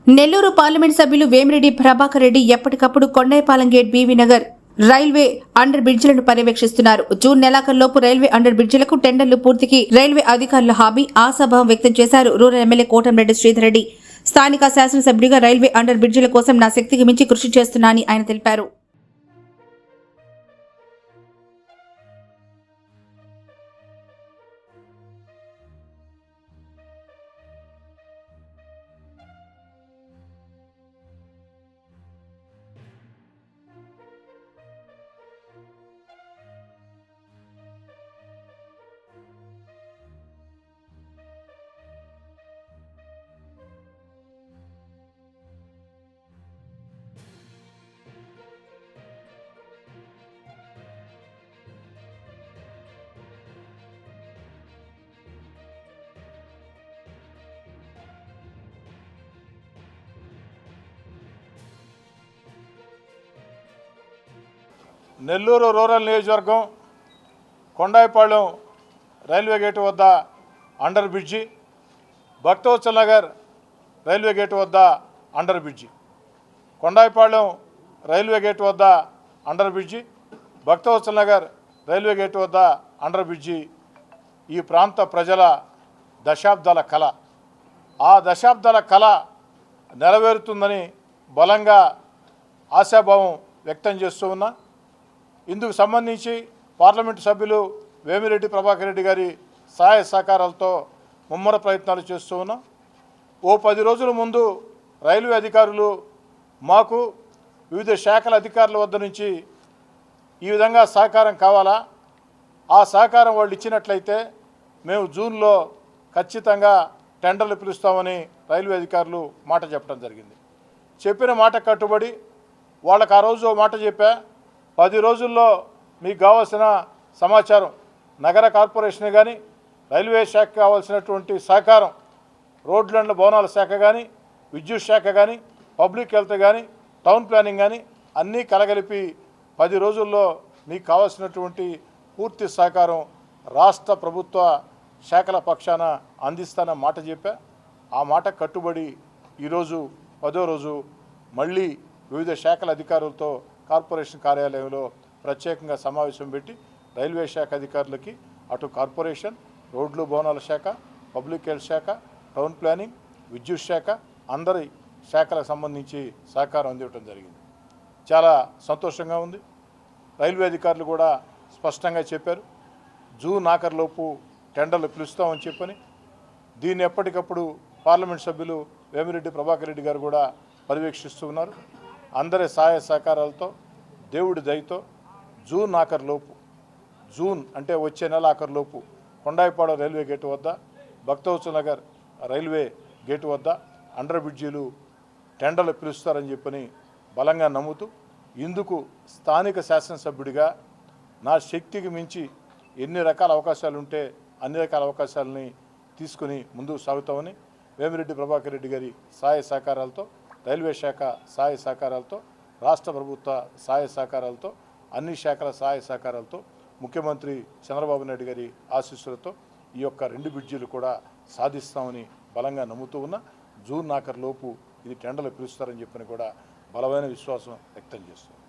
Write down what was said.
Nellore parliament సభ్యులు వేమిరెడ్డి ప్రభాకర్ రెడ్డి ఎప్పటికప్పుడు Kondayipalem gate BV Nagar railway under బ్రిడ్జిలను పర్యవేక్షిస్తున్నారు. జూన్ నెలాఖరులోపు రైల్వే అండర్ బ్రిడ్జిలకు టెండర్లు పూర్తికి రైల్వే అధికారుల హామీ ఆశాభావం వ్యక్తం చేశారు రూరల్ ఎమ్మెల్యే కోటంరెడ్డి శ్రీధర్ రెడ్డి. స్థానిక శాసనసభ్యుడిగా రైల్వే అండర్ బ్రిడ్జిల కోసం నా శక్తికి మించి కృషి చేస్తున్నానని ఆయన తెలిపారు. నెల్లూరు రూరల్ నియోజకవర్గం కొండాయిపాళెం రైల్వే గేటు వద్ద under bridge, Bhaktavatsal Nagar railway gate వద్ద under bridge, Kondayipalem railway gate వద్ద under bridge, Bhaktavatsal Nagar railway gate వద్ద అండర్ బ్రిడ్జి ఈ ప్రాంత ప్రజల దశాబ్దాల కళ. ఆ దశాబ్దాల కళ నెరవేరుతుందని బలంగా ఆశాభావం వ్యక్తం చేస్తూ ఉన్నా. ఇందుకు సంబంధించి పార్లమెంటు సభ్యులు వేమిరెడ్డి ప్రభాకర్ రెడ్డి గారి సహాయ సహకారాలతో ముమ్మర ప్రయత్నాలు చేస్తూ ఉన్నాం. ఓ 10 రోజుల ముందు రైల్వే అధికారులు మాకు వివిధ శాఖల అధికారుల వద్ద నుంచి ఈ విధంగా సహకారం కావాలా, ఆ సహకారం వాళ్ళు ఇచ్చినట్లయితే మేము జూన్లో ఖచ్చితంగా టెండర్లు పిలుస్తామని రైల్వే అధికారులు మాట చెప్పడం జరిగింది. చెప్పిన మాట కట్టుబడి వాళ్ళకు ఆ రోజు మాట చెప్పా, 10 రోజుల్లో మీకు కావాల్సిన సమాచారం నగర కార్పొరేషన్ కానీ, రైల్వే శాఖ కావాల్సినటువంటి సహకారం, రోడ్లు అండ్ భవనాల శాఖ కానీ, విద్యుత్ శాఖ కానీ, పబ్లిక్ హెల్త్ కానీ, టౌన్ ప్లానింగ్ కానీ అన్నీ కలగలిపి 10 రోజుల్లో మీకు కావాల్సినటువంటి పూర్తి సహకారం రాష్ట్ర ప్రభుత్వ శాఖల పక్షాన అందిస్తానన్న మాట చెప్పా. ఆ మాట కట్టుబడి ఈరోజు 10వ రోజు మళ్ళీ వివిధ శాఖల అధికారులతో కార్పొరేషన్ కార్యాలయంలో ప్రత్యేకంగా సమావేశం పెట్టి రైల్వే శాఖ అధికారులకి అటు కార్పొరేషన్, రోడ్లు భవనాల శాఖ, పబ్లిక్ హెల్త్ శాఖ, టౌన్ ప్లానింగ్, విద్యుత్ శాఖ అందరి శాఖలకు సంబంధించి సహకారం అందివ్వడం జరిగింది. చాలా సంతోషంగా ఉంది. రైల్వే అధికారులు కూడా స్పష్టంగా చెప్పారు, జూన్ ఆఖరులోపు టెండర్లు పిలుస్తామని చెప్పని. దీన్ని ఎప్పటికప్పుడు పార్లమెంట్ సభ్యులు వేమిరెడ్డి ప్రభాకర్ రెడ్డి గారు కూడా పర్యవేక్షిస్తూ ఉన్నారు. అందరి సహాయ సహకారాలతో దేవుడి దయతో జూన్ ఆఖరులోపు, జూన్ అంటే వచ్చే నెల ఆఖరులోపు కొండాయిపాళెం రైల్వే గేటు వద్ద, భక్తవత్సల్ నగర్ రైల్వే గేటు వద్ద అండర్ బ్రిడ్జీలు టెండర్లు పిలుస్తారని చెప్పని బలంగా నమ్ముతూ, ఇందుకు స్థానిక శాసనసభ్యుడిగా నా శక్తికి మించి ఎన్ని రకాల అవకాశాలు ఉంటే అన్ని రకాల అవకాశాలని తీసుకుని ముందుకు సాగుతామని వేమిరెడ్డి ప్రభాకర్ రెడ్డి గారి సహాయ సహకారాలతో, రైల్వే శాఖ సహాయ సహకారాలతో, రాష్ట్ర ప్రభుత్వ సహాయ సహకారాలతో, అన్ని శాఖల సహాయ సహకారాలతో, ముఖ్యమంత్రి చంద్రబాబు నాయుడు గారి ఆశీస్సులతో ఈ యొక్క 2 బ్రిడ్జీలు కూడా సాధిస్తామని బలంగా నమ్ముతూ ఉన్నా. జూన్ ఆఖరులోపు ఇది టెండర్లు పిలుస్తారని చెప్పని కూడా బలమైన విశ్వాసం వ్యక్తం చేస్తుంది.